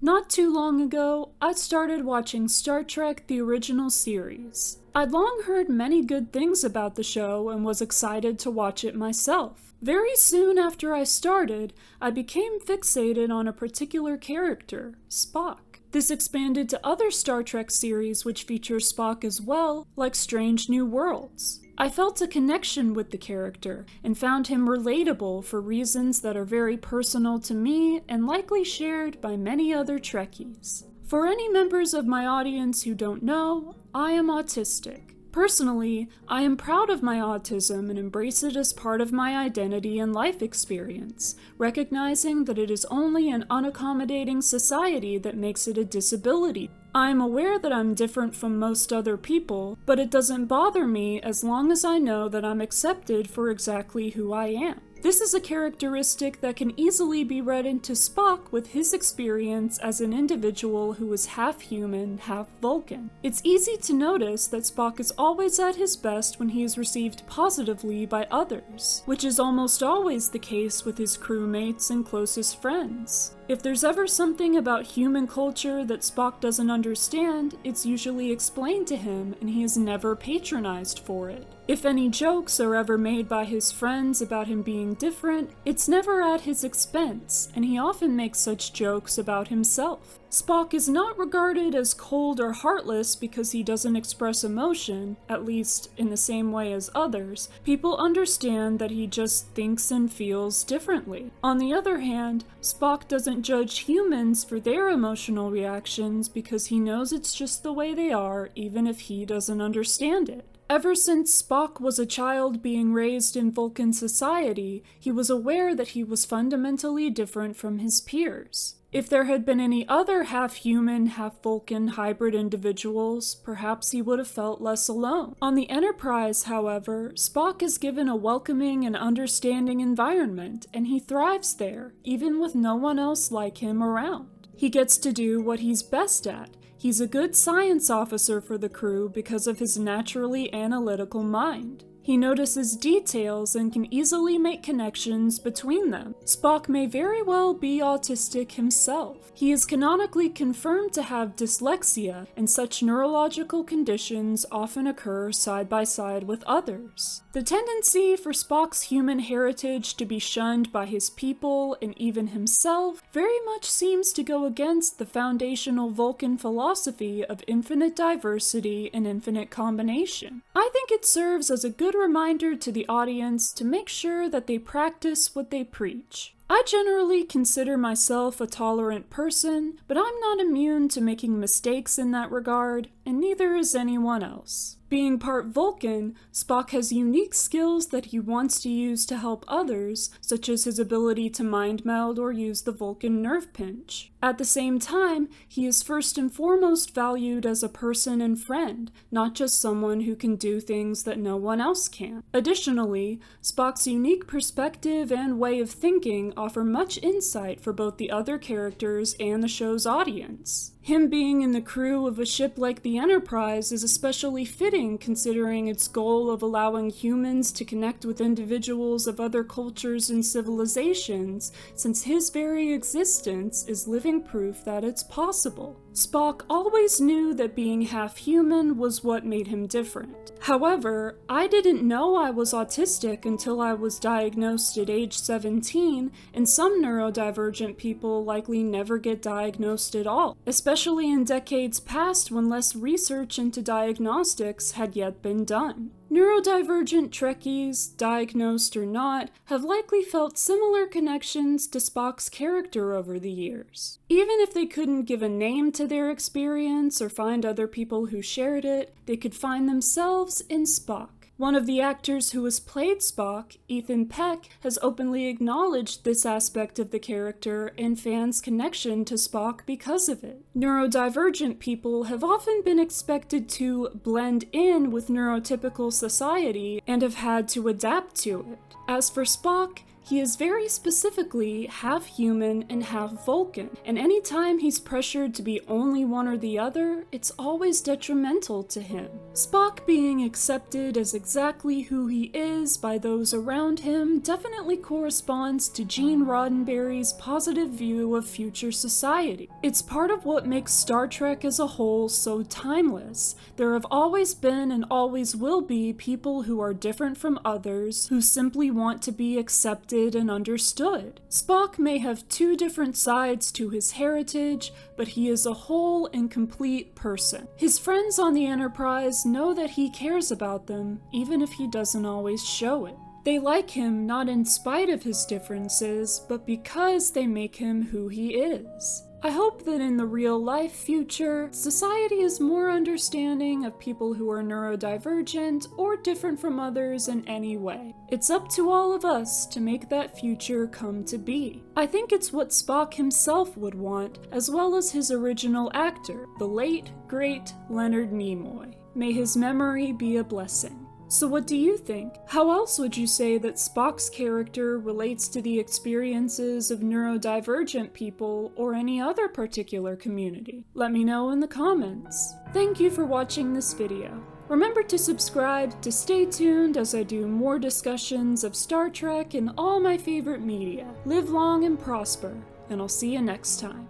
Not too long ago, I started watching Star Trek: The Original Series. I'd long heard many good things about the show and was excited to watch it myself. Very soon after I started, I became fixated on a particular character, Spock. This expanded to other Star Trek series which feature Spock as well, like Strange New Worlds. I felt a connection with the character and found him relatable for reasons that are very personal to me and likely shared by many other Trekkies. For any members of my audience who don't know, I am autistic. Personally, I am proud of my autism and embrace it as part of my identity and life experience, recognizing that it is only an unaccommodating society that makes it a disability. I am aware that I'm different from most other people, but it doesn't bother me as long as I know that I'm accepted for exactly who I am. This is a characteristic that can easily be read into Spock with his experience as an individual who is half human, half Vulcan. It's easy to notice that Spock is always at his best when he is received positively by others, which is almost always the case with his crewmates and closest friends. If there's ever something about human culture that Spock doesn't understand, it's usually explained to him and he is never patronized for it. If any jokes are ever made by his friends about him being different, it's never at his expense, and he often makes such jokes about himself. Spock is not regarded as cold or heartless because he doesn't express emotion, at least in the same way as others. People understand that he just thinks and feels differently. On the other hand, Spock doesn't judge humans for their emotional reactions because he knows it's just the way they are, even if he doesn't understand it. Ever since Spock was a child being raised in Vulcan society, he was aware that he was fundamentally different from his peers. If there had been any other half-human, half-Vulcan hybrid individuals, perhaps he would have felt less alone. On the Enterprise, however, Spock is given a welcoming and understanding environment, and he thrives there, even with no one else like him around. He gets to do what he's best at. He's a good science officer for the crew because of his naturally analytical mind. He notices details and can easily make connections between them. Spock may very well be autistic himself. He is canonically confirmed to have dyslexia, and such neurological conditions often occur side by side with others. The tendency for Spock's human heritage to be shunned by his people and even himself very much seems to go against the foundational Vulcan philosophy of infinite diversity and infinite combination. I think it serves as a good reminder to the audience to make sure that they practice what they preach. I generally consider myself a tolerant person, but I'm not immune to making mistakes in that regard, and neither is anyone else. Being part Vulcan, Spock has unique skills that he wants to use to help others, such as his ability to mind meld or use the Vulcan nerve pinch. At the same time, he is first and foremost valued as a person and friend, not just someone who can do things that no one else can. Additionally, Spock's unique perspective and way of thinking offer much insight for both the other characters and the show's audience. Him being in the crew of a ship like the Enterprise is especially fitting considering its goal of allowing humans to connect with individuals of other cultures and civilizations, since his very existence is living proof that it's possible. Spock always knew that being half-human was what made him different. However, I didn't know I was autistic until I was diagnosed at age 17, and some neurodivergent people likely never get diagnosed at all, especially in decades past when less research into diagnostics had yet been done. Neurodivergent Trekkies, diagnosed or not, have likely felt similar connections to Spock's character over the years. Even if they couldn't give a name to their experience or find other people who shared it, they could find themselves in Spock. One of the actors who has played Spock, Ethan Peck, has openly acknowledged this aspect of the character and fans' connection to Spock because of it. Neurodivergent people have often been expected to blend in with neurotypical society and have had to adapt to it. As for Spock, he is very specifically half human and half Vulcan, and anytime he's pressured to be only one or the other, it's always detrimental to him. Spock being accepted as exactly who he is by those around him definitely corresponds to Gene Roddenberry's positive view of future society. It's part of what makes Star Trek as a whole so timeless. There have always been and always will be people who are different from others, who simply want to be accepted and understood. Spock may have two different sides to his heritage, but he is a whole and complete person. His friends on the Enterprise know that he cares about them, even if he doesn't always show it. They like him not in spite of his differences, but because they make him who he is. I hope that in the real-life future, society is more understanding of people who are neurodivergent or different from others in any way. It's up to all of us to make that future come to be. I think it's what Spock himself would want, as well as his original actor, the late, great Leonard Nimoy. May his memory be a blessing. So what do you think? How else would you say that Spock's character relates to the experiences of neurodivergent people or any other particular community? Let me know in the comments. Thank you for watching this video. Remember to subscribe to stay tuned as I do more discussions of Star Trek and all my favorite media. Live long and prosper, and I'll see you next time.